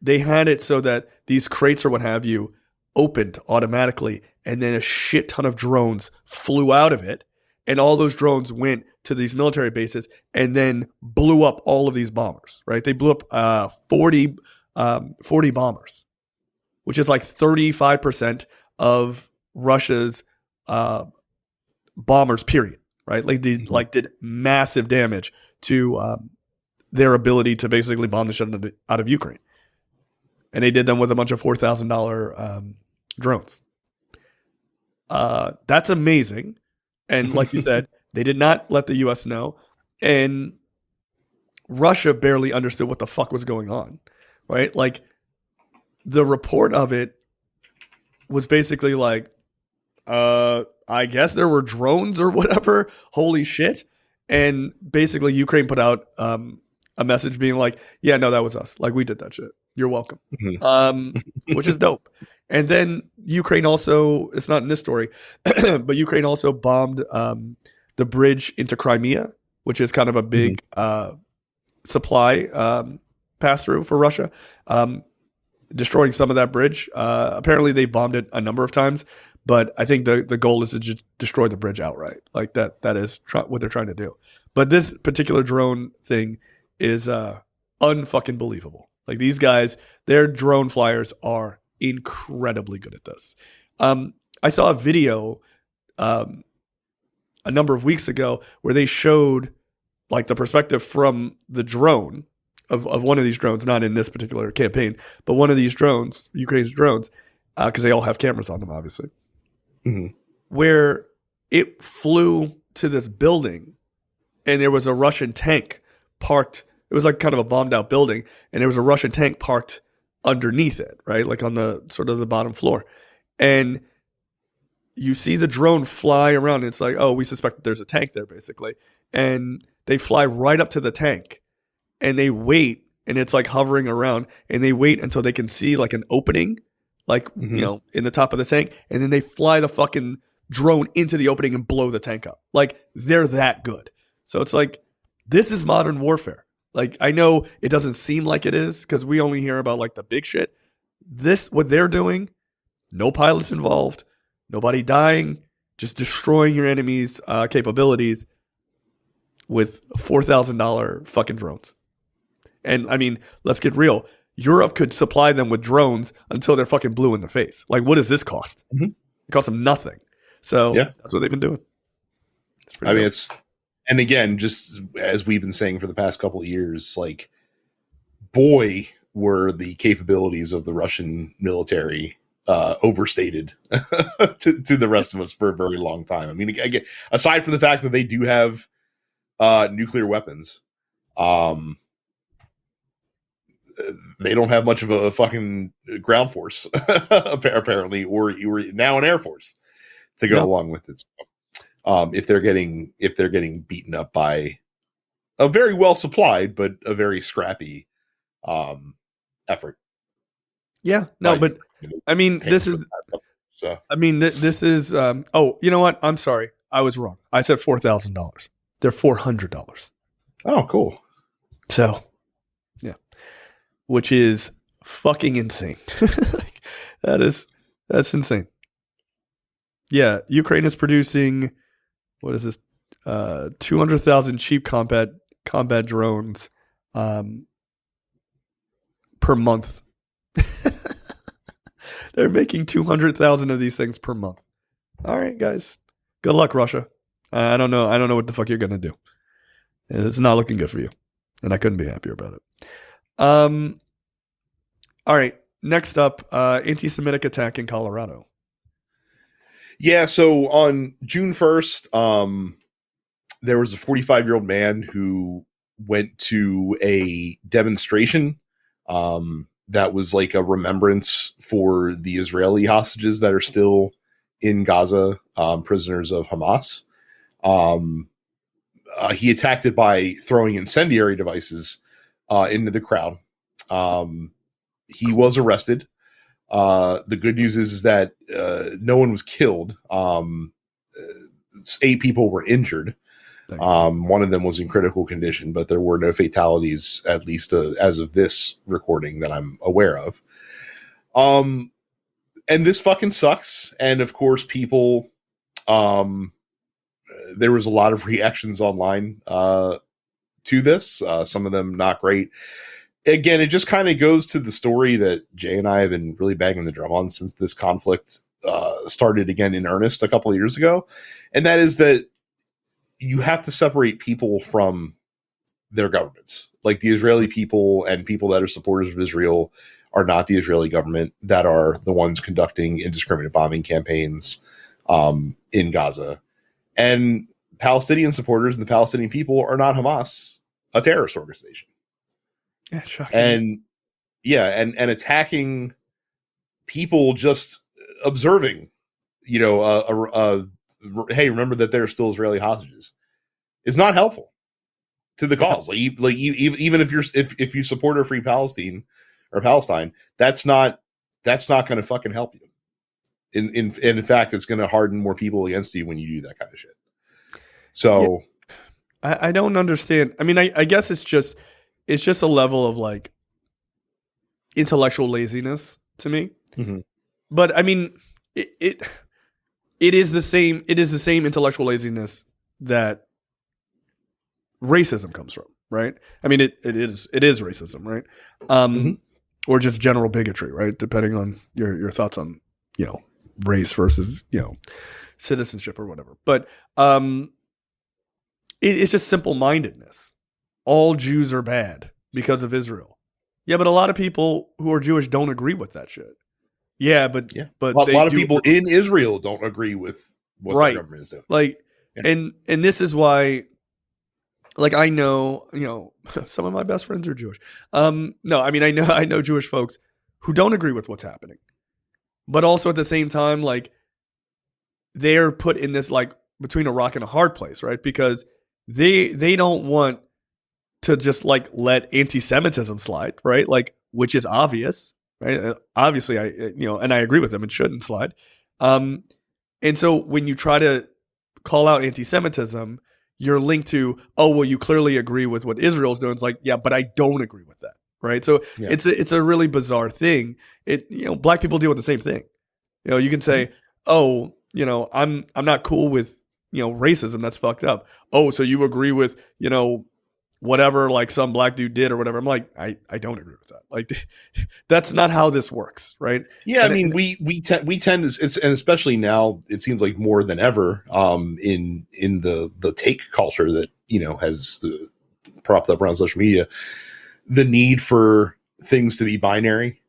they had it so that these crates or what have you opened automatically, and then a shit ton of drones flew out of it, and all those drones went to these military bases and then blew up all of these bombers, right? They blew up 40 bombers, which is like 35% of Russia's bombers, period, right? Like they did massive damage to their ability to basically bomb the shit out of Ukraine. And they did them with a bunch of $4,000 drones. That's amazing. And like you said, they did not let the U.S. know. And Russia barely understood what the fuck was going on, right? Like the report of it was basically like, I guess there were drones or whatever. Holy shit. And basically Ukraine put out a message being like, yeah, no, that was us. Like we did that shit. You're welcome. Which is dope. And then Ukraine also, it's not in this story, but Ukraine also bombed the bridge into Crimea, which is kind of a big supply pass-through for Russia, destroying some of that bridge. Apparently they bombed it a number of times, but I think the goal is to just destroy the bridge outright. Like that is what they're trying to do. But this particular drone thing is unfucking believable. Like these guys, their drone flyers are incredibly good at this. I saw a video a number of weeks ago where they showed like the perspective from the drone of one of these drones, not in this particular campaign, but one of these drones, Ukraine's drones, because they all have cameras on them, obviously, where it flew to this building and there was a Russian tank parked. It was like kind of a bombed out building, and there was a Russian tank parked underneath it, right? Like on the sort of the bottom floor. And you see the drone fly around. And it's like, oh, we suspect that there's a tank there, basically. And they fly right up to the tank and they wait, and it's like hovering around, and they wait until they can see like an opening, like, in the top of the tank. And then they fly the fucking drone into the opening and blow the tank up. Like they're that good. So it's like, this is modern warfare. Like, I know it doesn't seem like it is because we only hear about like the big shit. What they're doing, no pilots involved, nobody dying, just destroying your enemy's capabilities with $4,000 fucking drones. And I mean, let's get real. Europe could supply them with drones until they're fucking blue in the face. Like, what does this cost? It costs them nothing. So that's what they've been doing. I mean, and again, just as we've been saying for the past couple of years, like, boy, were the capabilities of the Russian military overstated to the rest of us for a very long time. I mean, again, aside from the fact that they do have nuclear weapons, they don't have much of a fucking ground force, apparently, or now an air force to go along with it. If they're getting beaten up by a very well supplied but a very scrappy effort. Yeah, no, but I mean, this is. I mean, this is. Oh, you know what? I'm sorry, I was wrong. I said $4,000. They're $400. Oh, cool. So, yeah, which is fucking insane. That's insane. Yeah, Ukraine is producing, what is this? 200,000 cheap combat drones per month. They're making 200,000 of these things per month. All right, guys. Good luck, Russia. I don't know what the fuck you're gonna do. It's not looking good for you, and I couldn't be happier about it. All right. Next up, anti-Semitic attack in Colorado. Yeah. So on June 1st, there was a 45-year-old man who went to a demonstration that was like a remembrance for the Israeli hostages that are still in Gaza, prisoners of Hamas. He attacked it by throwing incendiary devices into the crowd. He was arrested. The good news is that no one was killed. 8 people were injured. One of them was in critical condition, but there were no fatalities, at least as of this recording that I'm aware of. And this fucking sucks. And of course, people, there was a lot of reactions online to this. Some of them not great. Again, it just kind of goes to the story that Jay and I have been really banging the drum on since this conflict started again in earnest a couple of years ago. And that is that you have to separate people from their governments. Like the Israeli people and people that are supporters of Israel are not the Israeli government, that are the ones conducting indiscriminate bombing campaigns in Gaza. And Palestinian supporters and the Palestinian people are not Hamas, a terrorist organization. Yeah, shocking. And attacking people just observing, hey, remember that there are still Israeli hostages, is not helpful to the cause. Even if you support a free Palestine or Palestine, that's not going to fucking help you. In fact, it's going to harden more people against you when you do that kind of shit. So, yeah, I don't understand. I mean, I guess it's just a level of like intellectual laziness to me. Mm-hmm. But I mean, it is the same. It is the same intellectual laziness that racism comes from, right? I mean, it is racism, right? Or just general bigotry, right? Depending on your thoughts on race versus citizenship or whatever. But it's just simple-mindedness. All Jews are bad because of Israel. Yeah, but a lot of people who are Jewish don't agree with that shit. Yeah, but a lot of people in Israel don't agree with what the government is doing. And this is why, like, I know, some of my best friends are Jewish. No, I mean, I know Jewish folks who don't agree with what's happening, but also at the same time, like, they're put in this like between a rock and a hard place, right? Because they don't want to just like let anti-Semitism slide, right? Like, which is obvious, right? Obviously, and I agree with them, it shouldn't slide. And so when you try to call out anti-Semitism, you're linked to, oh, well, you clearly agree with what Israel's doing. It's like, yeah, but I don't agree with that, right? So it's a really bizarre thing. Black people deal with the same thing. You can say, oh, I'm not cool with racism. That's fucked up. Oh, so you agree with whatever like some black dude did or whatever. I'm like, I don't agree with that. Like, that's not how this works, right? Yeah, and I mean, we tend to, and especially now, it seems like more than ever, in the take culture that has propped up around social media, the need for things to be binary,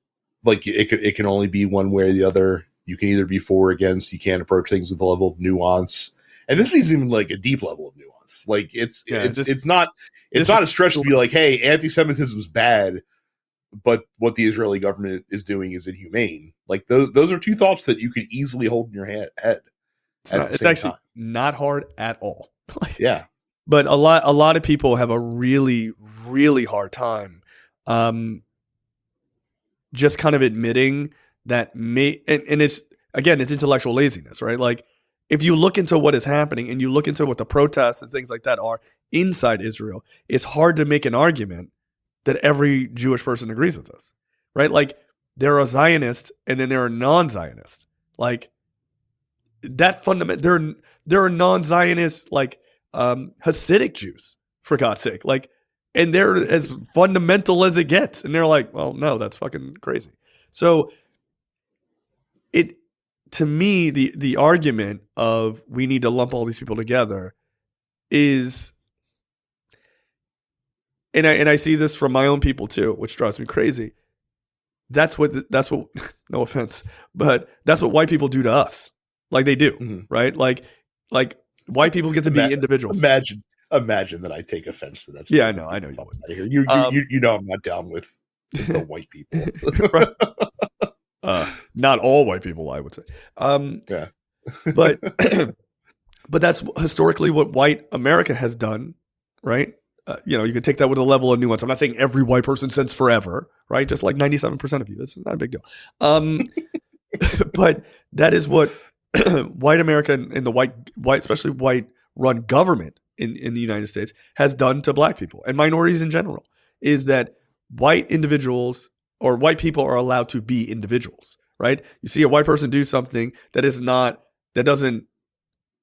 like it can only be one way or the other. You can either be for or against. You can't approach things with a level of nuance, and this is even like a deep level of nuance. Like it's not a stretch to be like, hey, anti-Semitism is bad, but what the Israeli government is doing is inhumane. Like those are two thoughts that you could easily hold in your head. It's actually not hard at all. Yeah, but a lot of people have a really, really hard time, just kind of admitting that and it's intellectual laziness, right? Like, if you look into what is happening and you look into what the protests and things like that are, inside Israel, it's hard to make an argument that every Jewish person agrees with us, right? Like, there are Zionists and then there are non-Zionists. Like, that fundamental, there are non-Zionist, like, Hasidic Jews, for God's sake. Like, and they're as fundamental as it gets. And they're like, well, no, that's fucking crazy. So to me, the argument of we need to lump all these people together is, and I see this from my own people too, which drives me crazy. That's what no offense, but that's what white people do to us. Like, they do, right? Like white people get to be individuals. Imagine that I take offense to that. Yeah, I know you would. You know I'm not down with the white people. Not all white people, I would say. Yeah. but that's historically what white America has done, right? You could take that with a level of nuance. I'm not saying every white person since forever, right? Just like 97% of you. That's not a big deal. But that is what white America and the white, especially white run government in the United States has done to black people and minorities in general, is that white individuals or white people are allowed to be individuals, right? You see a white person do something that doesn't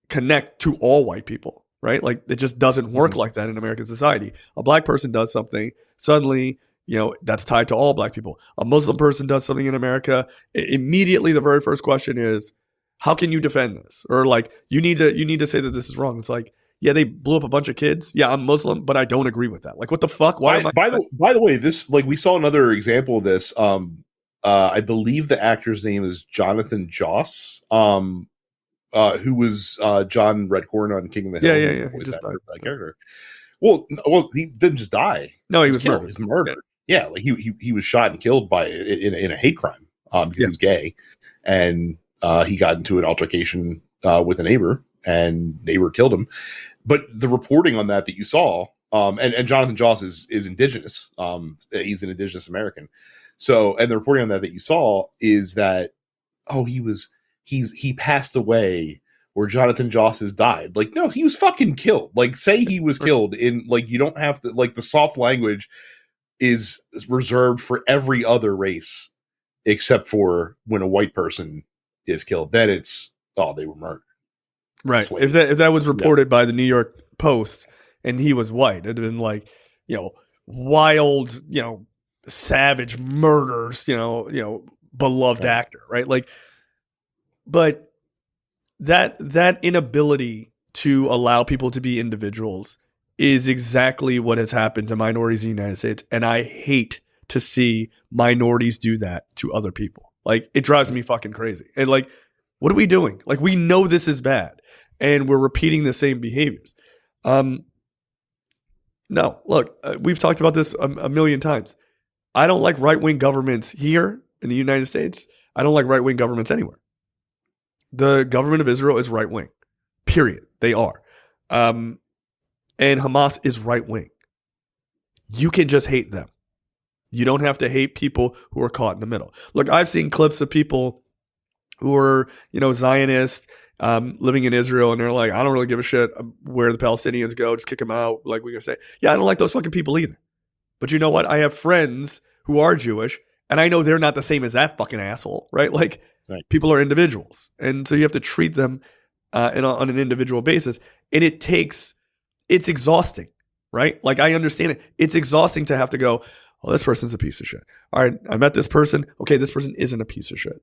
connect to all white people, right? Like, it just doesn't work like that in American society. A black person does something, suddenly, that's tied to all black people. A Muslim person does something in America, immediately the very first question is, how can you defend this? Or like, you need to say that this is wrong. It's like, yeah, they blew up a bunch of kids. Yeah, I'm Muslim, but I don't agree with that. Like, what the fuck? Why am I? By the way, this, like, we saw another example of this. I believe the actor's name is Jonathan Joss, who was John Redcorn on King of the Hill. Yeah. He just died. That character. Well, he didn't just die. No, he was killed. murdered. He was murdered. Yeah, like he was shot and killed in a hate crime because he was gay, and he got into an altercation with a neighbor, and neighbor killed him. But the reporting on that you saw, and Jonathan Joss is indigenous. He's an indigenous American. So, and the reporting on that you saw is that, he passed away, or Jonathan Joss has died. Like, no, he was fucking killed. Like, say he was killed in, like, you don't have to, like, the soft language is reserved for every other race except for when a white person is killed. Then it's, they were murdered. Right. Slaves. If that was reported by the New York Post and he was white, it'd have been like, wild, savage murders, beloved actor, right? Like, but that inability to allow people to be individuals is exactly what has happened to minorities in the United States. And I hate to see minorities do that to other people. Like, it drives me fucking crazy. And like, what are we doing? Like, we know this is bad and we're repeating the same behaviors. No, look, we've talked about this a million times. I don't like right-wing governments here in the United States. I don't like right-wing governments anywhere. The government of Israel is right-wing, period. They are. And Hamas is right-wing. You can just hate them. You don't have to hate people who are caught in the middle. Look, I've seen clips of people who are, Zionists, living in Israel, and they're like, I don't really give a shit where the Palestinians go, just kick them out. Like, we can say, yeah, I don't like those fucking people either. But you know what? I have friends who are Jewish, and I know they're not the same as that fucking asshole, right? Like, right. People are individuals. And so you have to treat them on an individual basis. And it's exhausting, right? Like, I understand it. It's exhausting to have to go, oh, this person's a piece of shit. All right, I met this person. Okay, this person isn't a piece of shit.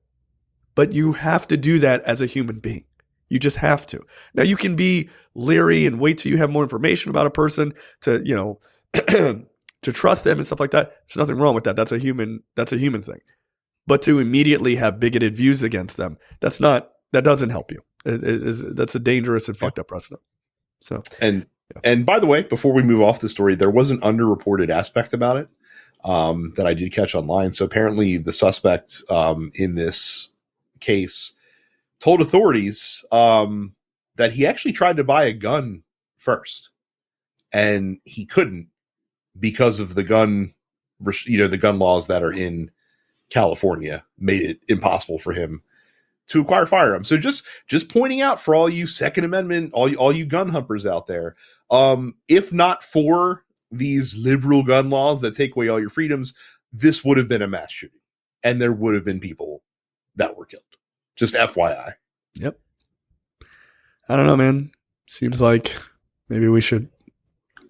But you have to do that as a human being. You just have to. Now, you can be leery and wait till you have more information about a person to, to trust them and stuff like that. There's nothing wrong with that. That's a human thing. But to immediately have bigoted views against them, that doesn't help you. That's a dangerous and fucked up precedent. So, and by the way, before we move off the story, there was an underreported aspect about it that I did catch online. So apparently the suspect in this case told authorities that he actually tried to buy a gun first, and he couldn't because of the gun laws that are in California made it impossible for him to acquire firearms. So just pointing out for all you Second Amendment, all you gun humpers out there, if not for these liberal gun laws that take away all your freedoms, this would have been a mass shooting, and there would have been people that were killed. Just FYI. Yep. I don't know, man. Seems like maybe we should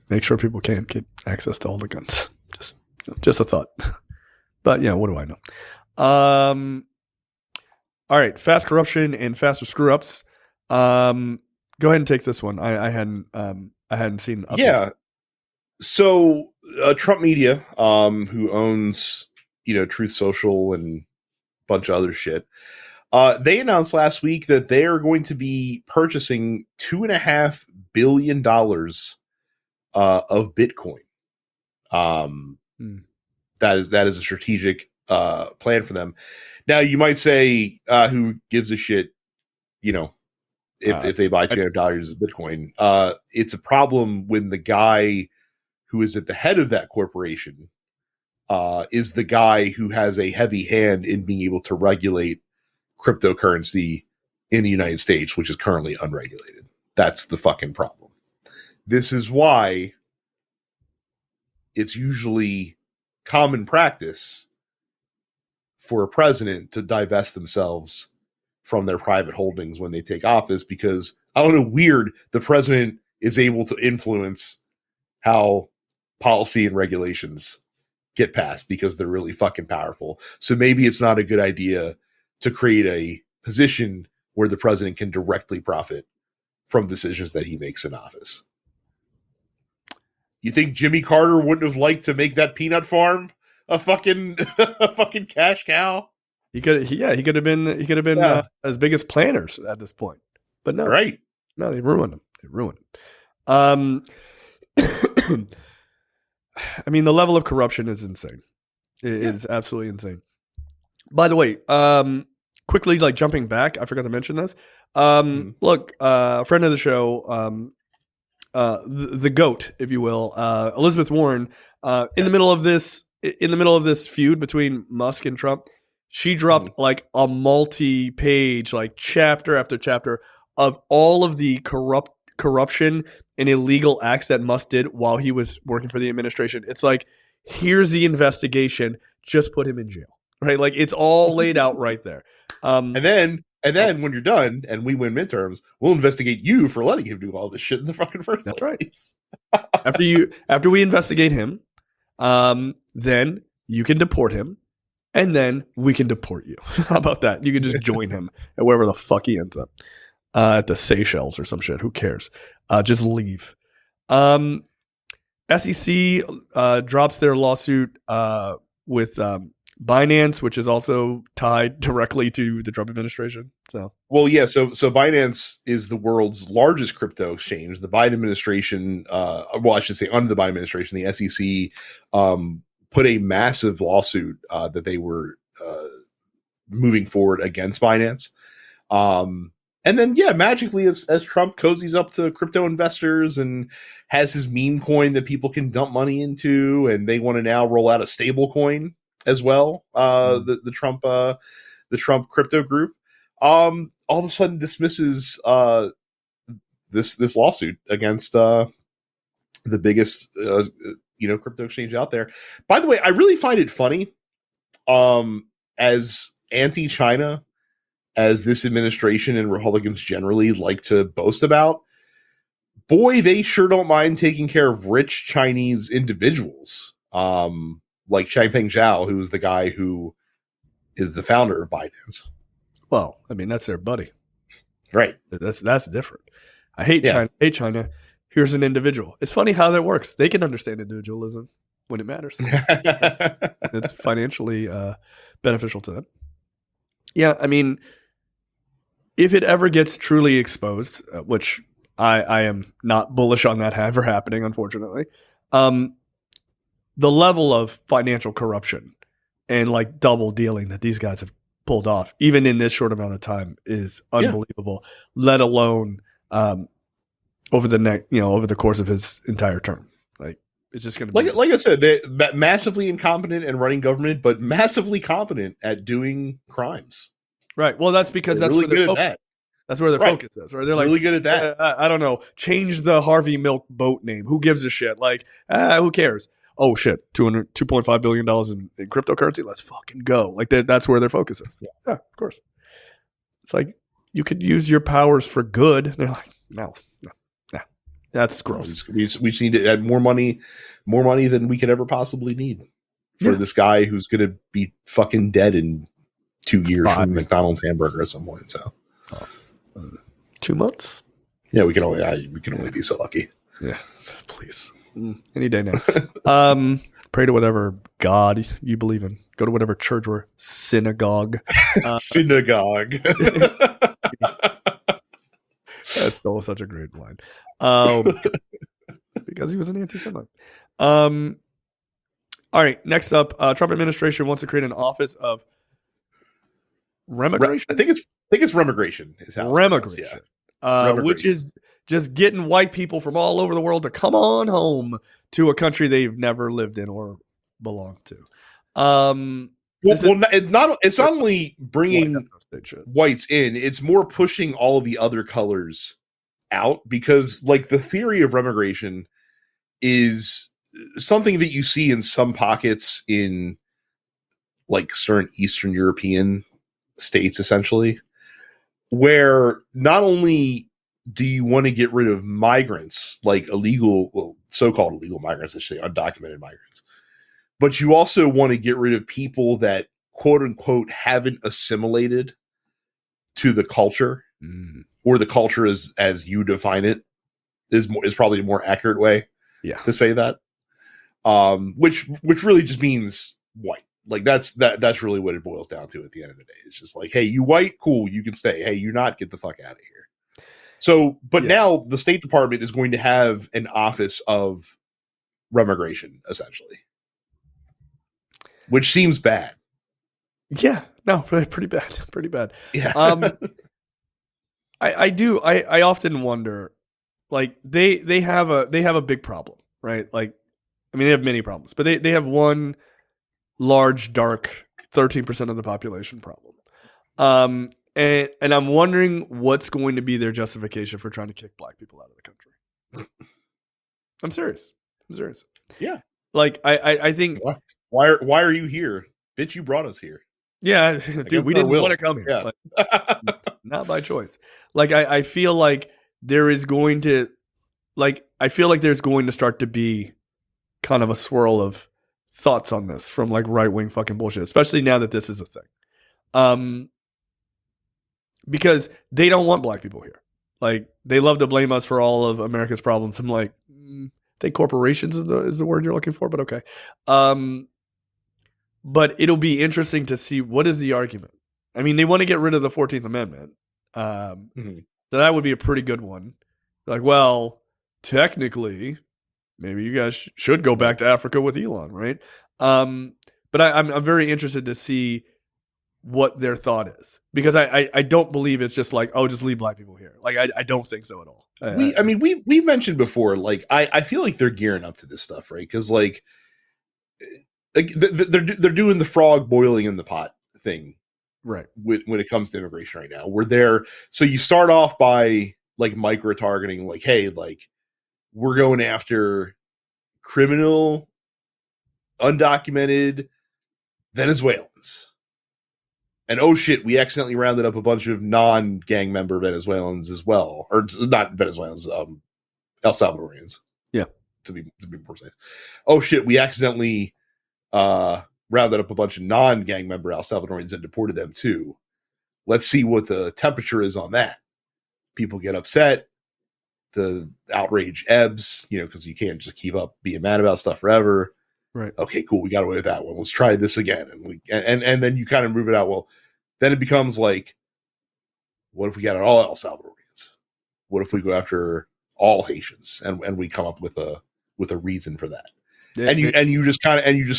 make sure people can't get access to all the guns. Just a thought. But yeah, what do I know? All right, fast corruption and faster screw ups. Go ahead and take this one. I hadn't seen. Updates. Yeah. So Trump Media, who owns Truth Social and a bunch of other shit, they announced last week that they are going to be purchasing $2.5 billion of Bitcoin. That is a strategic plan for them. Now you might say, who gives a shit? If they buy $200 of Bitcoin, it's a problem when the guy who is at the head of that corporation is the guy who has a heavy hand in being able to regulate cryptocurrency in the United States, which is currently unregulated. That's the fucking problem. This is why it's usually common practice for a president to divest themselves from their private holdings when they take office, because I don't know, weird, the president is able to influence how policy and regulations get passed because they're really fucking powerful. So maybe it's not a good idea to create a position where the president can directly profit from decisions that he makes in office. You think Jimmy Carter wouldn't have liked to make that peanut farm a fucking cash cow? He could have been as big as Planners at this point, but no, right? No, they ruined him. I mean, the level of corruption is insane. It is absolutely insane. By the way, quickly, like jumping back, I forgot to mention this. Look, friend of the show, the GOAT, if you will, Elizabeth Warren, in the middle of this feud between Musk and Trump, she dropped like a multi-page, like chapter after chapter of all of the corruption and illegal acts that Musk did while he was working for the administration. It's like, here's the investigation, just put him in jail, right? Like it's all laid out right there. And then when you're done and we win midterms, we'll investigate you for letting him do all this shit in the fucking first place. That's right. After we investigate him, then you can deport him, and then we can deport you. How about that? You can just join him at wherever the fuck he ends up. At the Seychelles or some shit. Who cares? Just leave. SEC drops their lawsuit with Binance, which is also tied directly to the Trump administration. So Binance is the world's largest crypto exchange. The Biden administration, I should say under the Biden administration, the SEC put a massive lawsuit that they were moving forward against Binance. And then, magically, as Trump cozies up to crypto investors and has his meme coin that people can dump money into, and they want to now roll out a stable coin as well, the Trump crypto group, all of a sudden dismisses this lawsuit against the biggest crypto exchange out there. By the way, I really find it funny, as anti-China as this administration and Republicans generally like to boast about, boy, they sure don't mind taking care of rich Chinese individuals, like Changpeng Zhao, who is the guy who is the founder of Binance. Well, I mean, that's their buddy. Right. That's different. I hate China. Hate China. Here's an individual. It's funny how that works. They can understand individualism when it matters. It's financially beneficial to them. Yeah, I mean, if it ever gets truly exposed, which I am not bullish on that ever happening, unfortunately, the level of financial corruption and like double dealing that these guys have pulled off, even in this short amount of time, is unbelievable. Let alone over the course of his entire term. Like it's just going to be like I said, they're massively incompetent and running government, but massively competent at doing crimes. Right. Well, that's because They're that's really where good at that. that's where their Right. focus is. Right. They're like Really good at that. I don't know. Change the Harvey Milk boat name. Who gives a shit? Like, who cares? Oh shit, $2.5 billion in cryptocurrency. Let's fucking go. Like that's where their focus is. Yeah, of course. It's like you could use your powers for good. They're like, no. That's gross. We just need to add more money than we could ever possibly need for this guy who's going to be fucking dead in 2 years from McDonald's hamburger at some point. So 2 months. Yeah, we can only be so lucky. Yeah, please. Any day now. Pray to whatever God you believe in. Go to whatever church or synagogue. Synagogue. That's still such a great line. Because he was an anti-Semite. All right, next up, Trump administration wants to create an office of remigration. I think it's remigration. Is how remigration, which is just getting white people from all over the world to come on home to a country they've never lived in or belonged to. It's not only bringing whites in; it's more pushing all the other colors out, because like the theory of remigration is something that you see in some pockets in like certain Eastern European states, essentially, where not only do you want to get rid of migrants, like so-called illegal migrants, I should say, undocumented migrants, but you also want to get rid of people that quote unquote haven't assimilated to the culture, or the culture as you define it is probably a more accurate way to say that. Which really just means white. Like that's really what it boils down to at the end of the day. It's just like, hey, you white, cool, you can stay. Hey, you not, get the fuck out of here. So, but now the State Department is going to have an office of remigration, essentially, which seems bad. Yeah, no, pretty bad. Yeah. I often wonder, like they have a big problem, right? Like, I mean, they have many problems, but they have one large, dark 13% of the population problem. And I'm wondering what's going to be their justification for trying to kick black people out of the country. I'm serious. Yeah. Like I think why are you here? Bitch, you brought us here. Yeah, dude, we didn't want to come here. Yeah. Like, not by choice. Like I feel like there's going to start to be kind of a swirl of thoughts on this from like right-wing fucking bullshit, especially now that this is a thing. Because they don't want black people here. Like they love to blame us for all of America's problems. I'm like, I think corporations is the word you're looking for, but okay. But it'll be interesting to see what is the argument. I mean, they want to get rid of the 14th Amendment. So that would be a pretty good one. Like, well, technically, maybe you guys should go back to Africa with Elon, right? But I'm very interested to see what their thought is, because I don't believe it's just like, oh, just leave black people here. Like I don't think so at all. We've mentioned before, like I feel like they're gearing up to this stuff, right? Because like they're doing the frog boiling in the pot thing, right? When it comes to immigration right now, so you start off by like micro targeting, like, hey, like we're going after criminal, undocumented Venezuelans. And oh shit, we accidentally rounded up a bunch of non-gang member Venezuelans as well, or not Venezuelans, El Salvadorians. Yeah, to be more precise. Oh shit, we accidentally rounded up a bunch of non-gang member El Salvadorians and deported them too. Let's see what the temperature is on that. People get upset. The outrage ebbs, because you can't just keep up being mad about stuff forever. Right. Okay, cool. We got away with that one. Let's try this again. And then you kind of move it out. Well, then it becomes like, what if we got it all El Salvadorians? What if we go after all Haitians and we come up with a reason for that? Yeah, and you just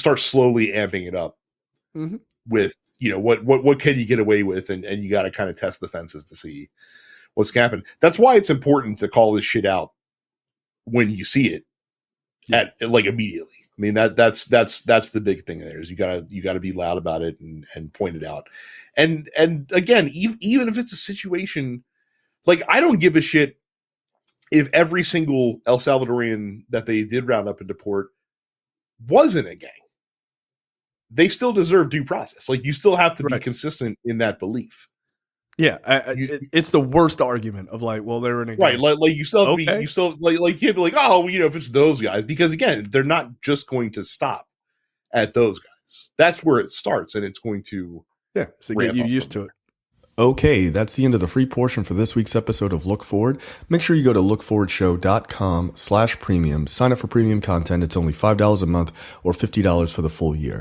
start slowly amping it up with, what can you get away with? And you got to kind of test the fences to see what's happening. That's why it's important to call this shit out when you see it at like immediately. I mean, that's the big thing there is you gotta be loud about it and point it out. And again, even if it's a situation like, I don't give a shit if every single El Salvadorian that they did round up and deport wasn't a gang. They still deserve due process. Like, you still have to be consistent in that belief. Yeah, it's the worst argument of like, well, they're in a gang. Right. Like you still have to be, you still you can't be like, oh, you know, if it's those guys, because again, they're not just going to stop at those guys. That's where it starts, and it's going to so get you used to it. Okay, that's the end of the free portion for this week's episode of Look Forward. Make sure you go to lookforwardshow.com/premium. Sign up for premium content. It's only $5 a month or $50 for the full year.